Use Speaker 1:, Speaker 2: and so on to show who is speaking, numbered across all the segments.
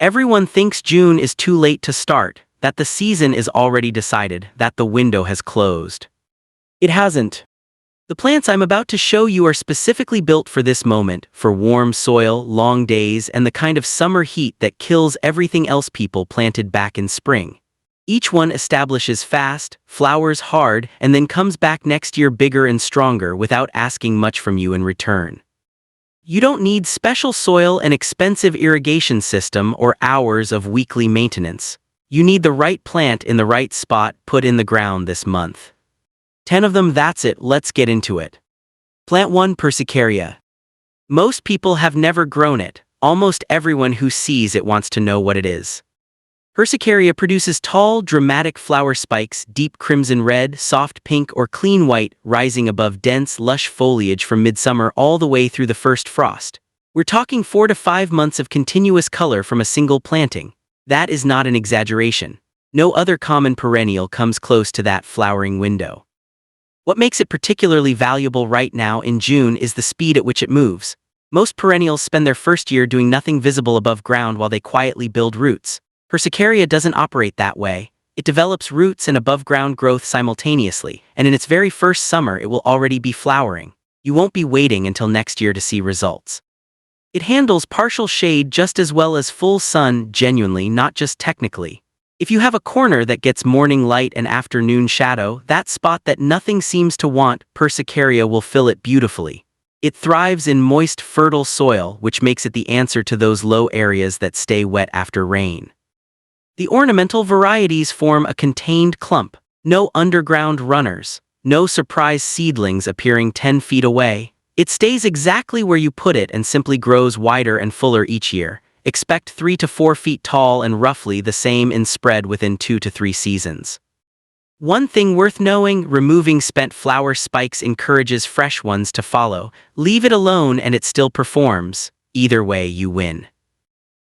Speaker 1: Everyone thinks June is too late to start, that the season is already decided, that the window has closed. It hasn't. The plants I'm about to show you are specifically built for this moment, for warm soil, long days, and the kind of summer heat that kills everything else people planted back in spring. Each one establishes fast, flowers hard, and then comes back next year bigger and stronger without asking much from you in return. You don't need special soil, an expensive irrigation system, or hours of weekly maintenance. You need the right plant in the right spot put in the ground this month. 10 of them, that's it, let's get into it. Plant 1, Persicaria. Most people have never grown it. Almost everyone who sees it wants to know what it is. Persicaria produces tall, dramatic flower spikes, deep crimson red, soft pink, or clean white, rising above dense, lush foliage from midsummer all the way through the first frost. We're talking 4 to 5 months of continuous color from a single planting. That is not an exaggeration. No other common perennial comes close to that flowering window. What makes it particularly valuable right now in June is the speed at which it moves. Most perennials spend their first year doing nothing visible above ground while they quietly build roots. Persicaria doesn't operate that way. It develops roots and above-ground growth simultaneously, and in its very first summer it will already be flowering. You won't be waiting until next year to see results. It handles partial shade just as well as full sun, genuinely, not just technically. If you have a corner that gets morning light and afternoon shadow, that spot that nothing seems to want, Persicaria will fill it beautifully. It thrives in moist, fertile soil, which makes it the answer to those low areas that stay wet after rain. The ornamental varieties form a contained clump. No underground runners. No surprise seedlings appearing 10 feet away. It stays exactly where you put it and simply grows wider and fuller each year. Expect 3 to 4 feet tall and roughly the same in spread within 2 to 3 seasons. One thing worth knowing, removing spent flower spikes encourages fresh ones to follow. Leave it alone and it still performs. Either way, you win.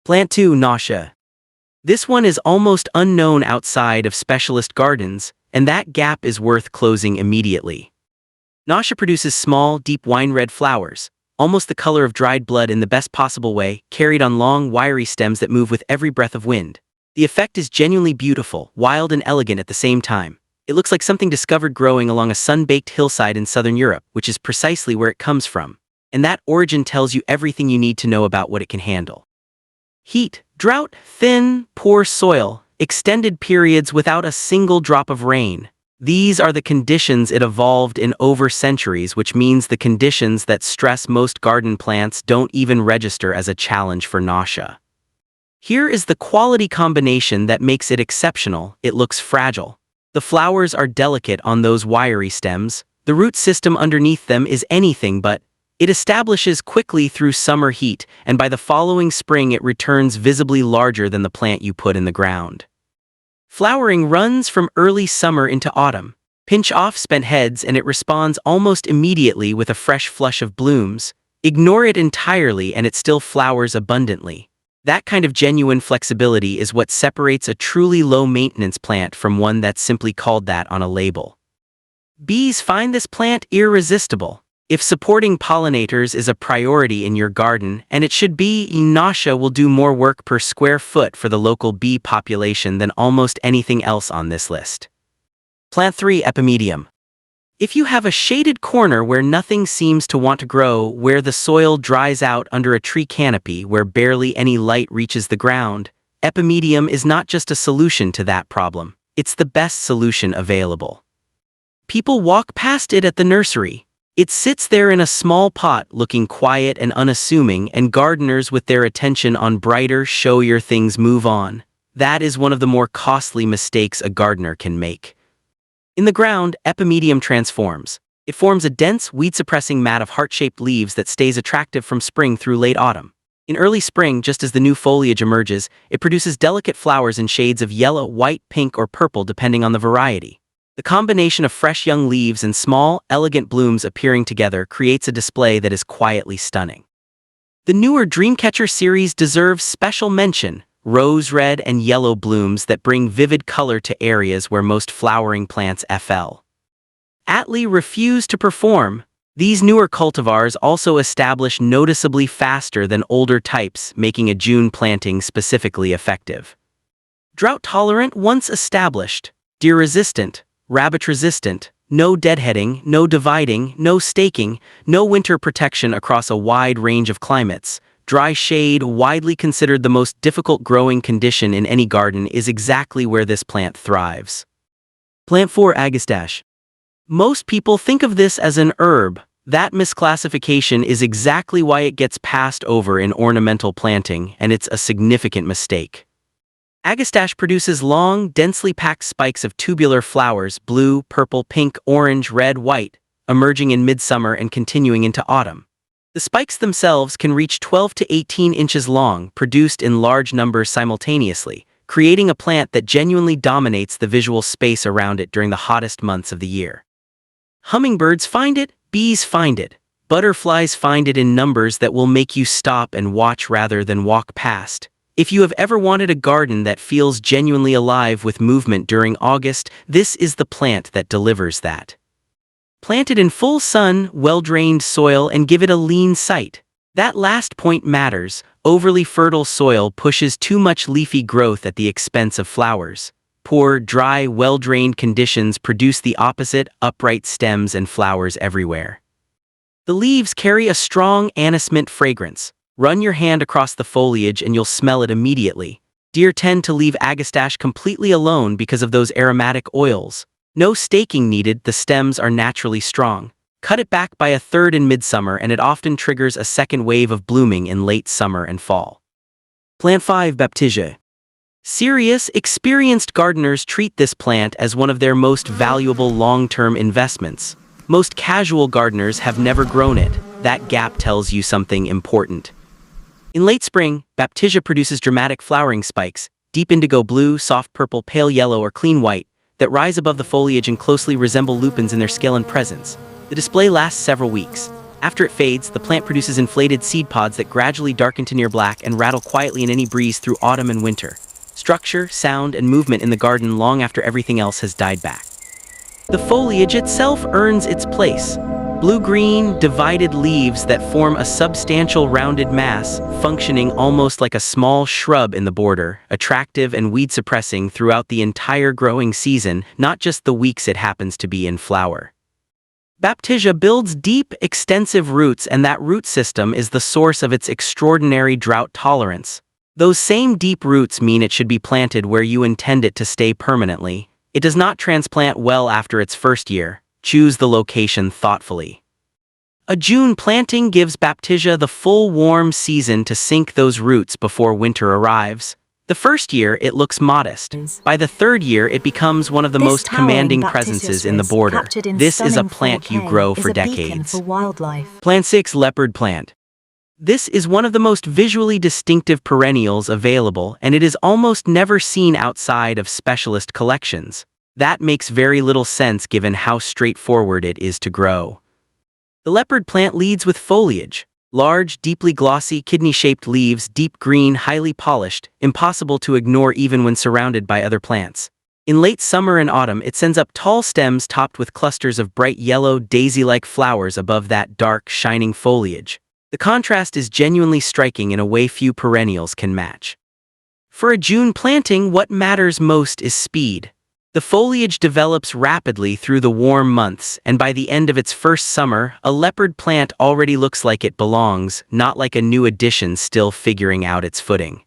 Speaker 1: Plant 2, Naschia. This one is almost unknown outside of specialist gardens, and that gap is worth closing immediately. Naschia produces small, deep wine-red flowers, almost the color of dried blood in the best possible way, carried on long, wiry stems that move with every breath of wind. The effect is genuinely beautiful, wild and elegant at the same time. It looks like something discovered growing along a sun-baked hillside in southern Europe, which is precisely where it comes from. And that origin tells you everything you need to know about what it can handle. Heat, drought, thin, poor soil, extended periods without a single drop of rain. These are the conditions it evolved in over centuries, which means the conditions that stress most garden plants don't even register as a challenge for Naschia. Here is the quality combination that makes it exceptional. It looks fragile. The flowers are delicate on those wiry stems. The root system underneath them is anything but. It establishes quickly through summer heat, and by the following spring it returns visibly larger than the plant you put in the ground. Flowering runs from early summer into autumn. Pinch off spent heads and it responds almost immediately with a fresh flush of blooms. Ignore it entirely and it still flowers abundantly. That kind of genuine flexibility is what separates a truly low-maintenance plant from one that's simply called that on a label. Bees find this plant irresistible. If supporting pollinators is a priority in your garden, and it should be, Naschia will do more work per square foot for the local bee population than almost anything else on this list. Plant 3, Epimedium. If you have a shaded corner where nothing seems to want to grow, where the soil dries out under a tree canopy, where barely any light reaches the ground, Epimedium is not just a solution to that problem, it's the best solution available. People walk past it at the nursery. It sits there in a small pot looking quiet and unassuming, and gardeners with their attention on brighter, showier things move on. That is one of the more costly mistakes a gardener can make. In the ground, Epimedium transforms. It forms a dense, weed-suppressing mat of heart-shaped leaves that stays attractive from spring through late autumn. In early spring, just as the new foliage emerges, it produces delicate flowers in shades of yellow, white, pink, or purple depending on the variety. The combination of fresh young leaves and small, elegant blooms appearing together creates a display that is quietly stunning. The newer Dreamcatcher series deserves special mention, rose red and yellow blooms that bring vivid color to areas where most flowering plants FL. Attlee refuse to perform. These newer cultivars also establish noticeably faster than older types, making a June planting specifically effective. Drought-tolerant once established, deer-resistant, rabbit-resistant, no deadheading, no dividing, no staking, no winter protection across a wide range of climates. Dry shade, widely considered the most difficult growing condition in any garden, is exactly where this plant thrives. Plant 4, Agastache. Most people think of this as an herb. That misclassification is exactly why it gets passed over in ornamental planting, and it's a significant mistake. Agastache produces long, densely packed spikes of tubular flowers, blue, purple, pink, orange, red, white, emerging in midsummer and continuing into autumn. The spikes themselves can reach 12 to 18 inches long, produced in large numbers simultaneously, creating a plant that genuinely dominates the visual space around it during the hottest months of the year. Hummingbirds find it, bees find it, butterflies find it in numbers that will make you stop and watch rather than walk past. If you have ever wanted a garden that feels genuinely alive with movement during August, this is the plant that delivers that. Plant it in full sun, well-drained soil, and give it a lean site. That last point matters. Overly fertile soil pushes too much leafy growth at the expense of flowers. Poor, dry, well-drained conditions produce the opposite: upright stems and flowers everywhere. The leaves carry a strong anise-mint fragrance. Run your hand across the foliage and you'll smell it immediately. Deer tend to leave Agastache completely alone because of those aromatic oils. No staking needed, the stems are naturally strong. Cut it back by a third in midsummer and it often triggers a second wave of blooming in late summer and fall. Plant 5, Baptisia. Serious, experienced gardeners treat this plant as one of their most valuable long-term investments. Most casual gardeners have never grown it. That gap tells you something important. In late spring, Baptisia produces dramatic flowering spikes, deep indigo blue, soft purple, pale yellow, or clean white, that rise above the foliage and closely resemble lupins in their scale and presence. The display lasts several weeks. After it fades, the plant produces inflated seed pods that gradually darken to near black and rattle quietly in any breeze through autumn and winter. Structure, sound, and movement in the garden long after everything else has died back. The foliage itself earns its place. Blue-green, divided leaves that form a substantial rounded mass, functioning almost like a small shrub in the border, attractive and weed-suppressing throughout the entire growing season, not just the weeks it happens to be in flower. Baptisia builds deep, extensive roots, and that root system is the source of its extraordinary drought tolerance. Those same deep roots mean it should be planted where you intend it to stay permanently. It does not transplant well after its first year. Choose the location thoughtfully. A June planting gives Baptisia the full warm season to sink those roots before winter arrives. The first year, it looks modest. By the third year, it becomes one of the most commanding presences in the border. This is a plant you grow for decades. Plant 6, Leopard Plant. This is one of the most visually distinctive perennials available, and it is almost never seen outside of specialist collections. That makes very little sense given how straightforward it is to grow. The leopard plant leads with foliage. Large, deeply glossy, kidney-shaped leaves, deep green, highly polished, impossible to ignore even when surrounded by other plants. In late summer and autumn, it sends up tall stems topped with clusters of bright yellow, daisy-like flowers above that dark, shining foliage. The contrast is genuinely striking in a way few perennials can match. For a June planting, what matters most is speed. The foliage develops rapidly through the warm months, and by the end of its first summer, a leopard plant already looks like it belongs, not like a new addition still figuring out its footing.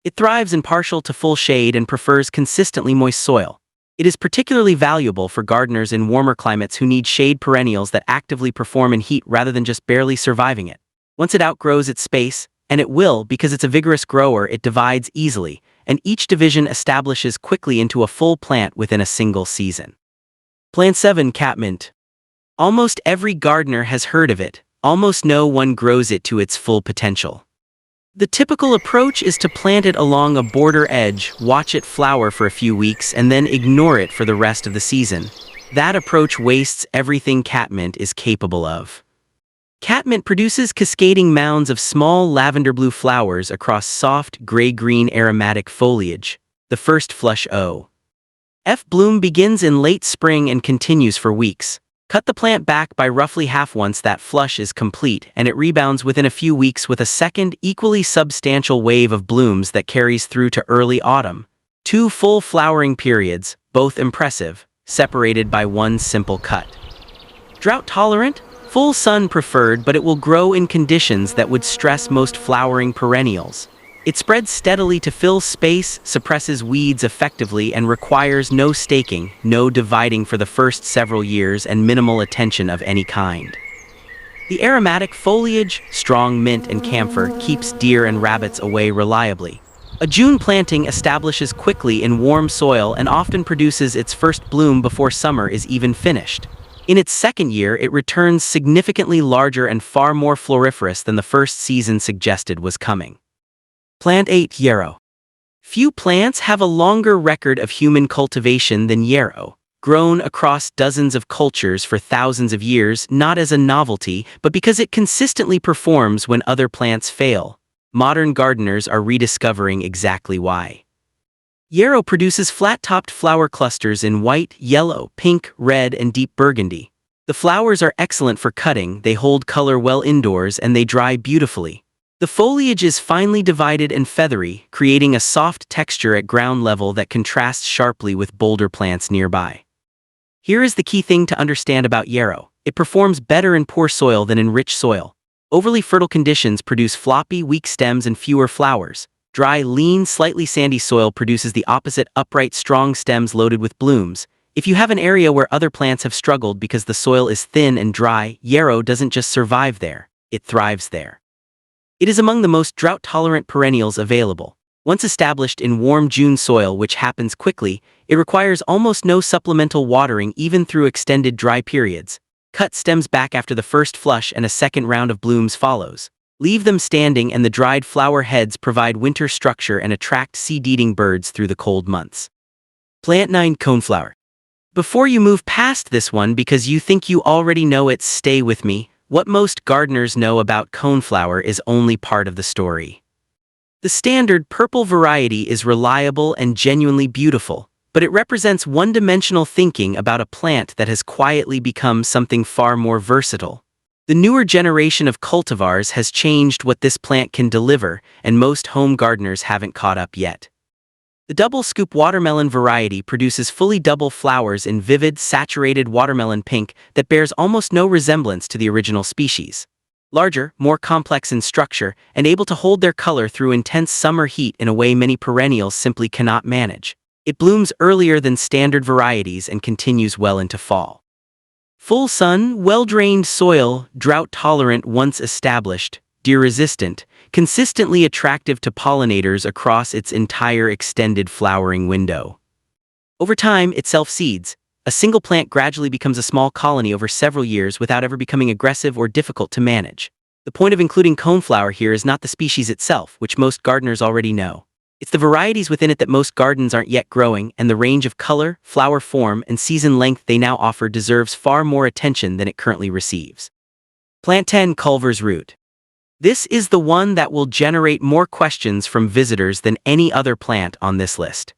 Speaker 1: It thrives in partial to full shade and prefers consistently moist soil. It is particularly valuable for gardeners in warmer climates who need shade perennials that actively perform in heat rather than just barely surviving it. Once it outgrows its space, and it will because it's a vigorous grower, it divides easily, and each division establishes quickly into a full plant within a single season. Plant 7, Catmint. Almost every gardener has heard of it. Almost no one grows it to its full potential. The typical approach is to plant it along a border edge, watch it flower for a few weeks, and then ignore it for the rest of the season. That approach wastes everything catmint is capable of. Catmint produces cascading mounds of small lavender blue flowers across soft, gray-green aromatic foliage. The first flush O.F. bloom begins in late spring and continues for weeks. Cut the plant back by roughly half once that flush is complete, and it rebounds within a few weeks with a second, equally substantial wave of blooms that carries through to early autumn. 2 full flowering periods, both impressive, separated by one simple cut. Drought-tolerant? Full sun preferred, but it will grow in conditions that would stress most flowering perennials. It spreads steadily to fill space, suppresses weeds effectively, and requires no staking, no dividing for the first several years, and minimal attention of any kind. The aromatic foliage, strong mint and camphor, keeps deer and rabbits away reliably. A June planting establishes quickly in warm soil and often produces its first bloom before summer is even finished. In its second year, it returns significantly larger and far more floriferous than the first season suggested was coming. Plant 8. Yarrow. Few plants have a longer record of human cultivation than yarrow, grown across dozens of cultures for thousands of years, not as a novelty, but because it consistently performs when other plants fail. Modern gardeners are rediscovering exactly why. Yarrow produces flat-topped flower clusters in white, yellow, pink, red, and deep burgundy. The flowers are excellent for cutting, they hold color well indoors, and they dry beautifully. The foliage is finely divided and feathery, creating a soft texture at ground level that contrasts sharply with bolder plants nearby. Here is the key thing to understand about yarrow. It performs better in poor soil than in rich soil. Overly fertile conditions produce floppy, weak stems and fewer flowers. Dry, lean, slightly sandy soil produces the opposite, upright, strong stems loaded with blooms. If you have an area where other plants have struggled because the soil is thin and dry, yarrow doesn't just survive there, it thrives there. It is among the most drought-tolerant perennials available. Once established in warm June soil, which happens quickly, it requires almost no supplemental watering even through extended dry periods. Cut stems back after the first flush and a second round of blooms follows. Leave them standing and the dried flower heads provide winter structure and attract seed-eating birds through the cold months. Plant 9. Coneflower. Before you move past this one because you think you already know it, stay with me. What most gardeners know about coneflower is only part of the story. The standard purple variety is reliable and genuinely beautiful, but it represents one-dimensional thinking about a plant that has quietly become something far more versatile. The newer generation of cultivars has changed what this plant can deliver, and most home gardeners haven't caught up yet. The double-scoop watermelon variety produces fully double flowers in vivid, saturated watermelon pink that bears almost no resemblance to the original species. Larger, more complex in structure, and able to hold their color through intense summer heat in a way many perennials simply cannot manage. It blooms earlier than standard varieties and continues well into fall. Full sun, well-drained soil, drought-tolerant once established, deer-resistant, consistently attractive to pollinators across its entire extended flowering window. Over time, it self-seeds. A single plant gradually becomes a small colony over several years without ever becoming aggressive or difficult to manage. The point of including coneflower here is not the species itself, which most gardeners already know. It's the varieties within it that most gardens aren't yet growing, and the range of color, flower form, and season length they now offer deserves far more attention than it currently receives. Plant 10. Culver's root. This is the one that will generate more questions from visitors than any other plant on this list.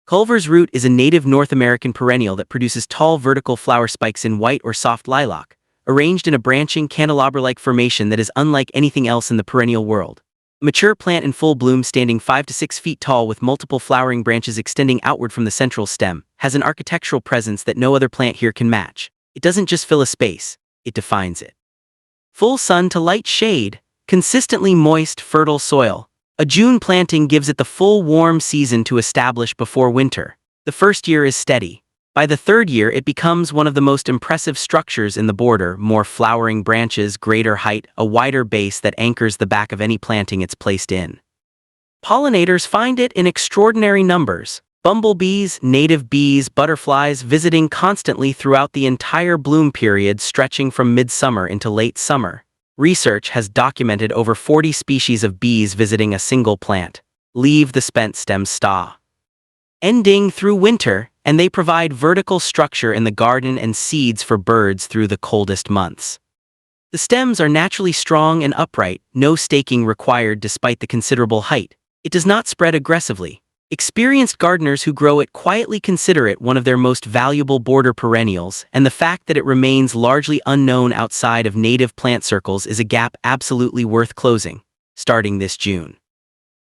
Speaker 1: Culver's root is a native North American perennial that produces tall vertical flower spikes in white or soft lilac, arranged in a branching candelabra-like formation that is unlike anything else in the perennial world. A mature plant in full bloom standing 5 to 6 feet tall with multiple flowering branches extending outward from the central stem, has an architectural presence that no other plant here can match. It doesn't just fill a space, it defines it. Full sun to light shade, consistently moist, fertile soil. A June planting gives it the full warm season to establish before winter. The first year is steady. By the third year, it becomes one of the most impressive structures in the border, more flowering branches, greater height, a wider base that anchors the back of any planting it's placed in. Pollinators find it in extraordinary numbers. Bumblebees, native bees, butterflies visiting constantly throughout the entire bloom period stretching from midsummer into late summer. Research has documented over 40 species of bees visiting a single plant. Leave the spent stem sta. Ending through winter, and they provide vertical structure in the garden and seeds for birds through the coldest months. The stems are naturally strong and upright, no staking required despite the considerable height. It does not spread aggressively. Experienced gardeners who grow it quietly consider it one of their most valuable border perennials, and the fact that it remains largely unknown outside of native plant circles is a gap absolutely worth closing, starting this June.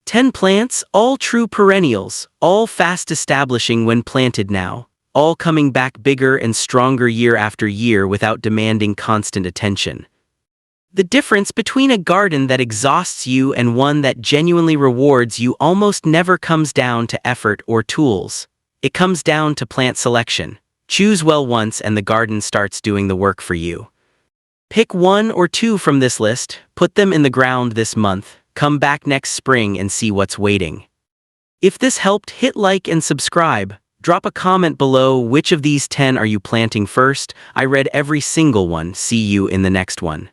Speaker 1: 10 plants, all true perennials, all fast establishing when planted now, all coming back bigger and stronger year after year without demanding constant attention. The difference between a garden that exhausts you and one that genuinely rewards you almost never comes down to effort or tools. It comes down to plant selection. Choose well once and the garden starts doing the work for you. Pick 1 or 2 from this list, put them in the ground this month, come back next spring and see what's waiting. If this helped, hit like and subscribe. Drop a comment below. Which of these 10 are you planting first? I read every single one. See you in the next one.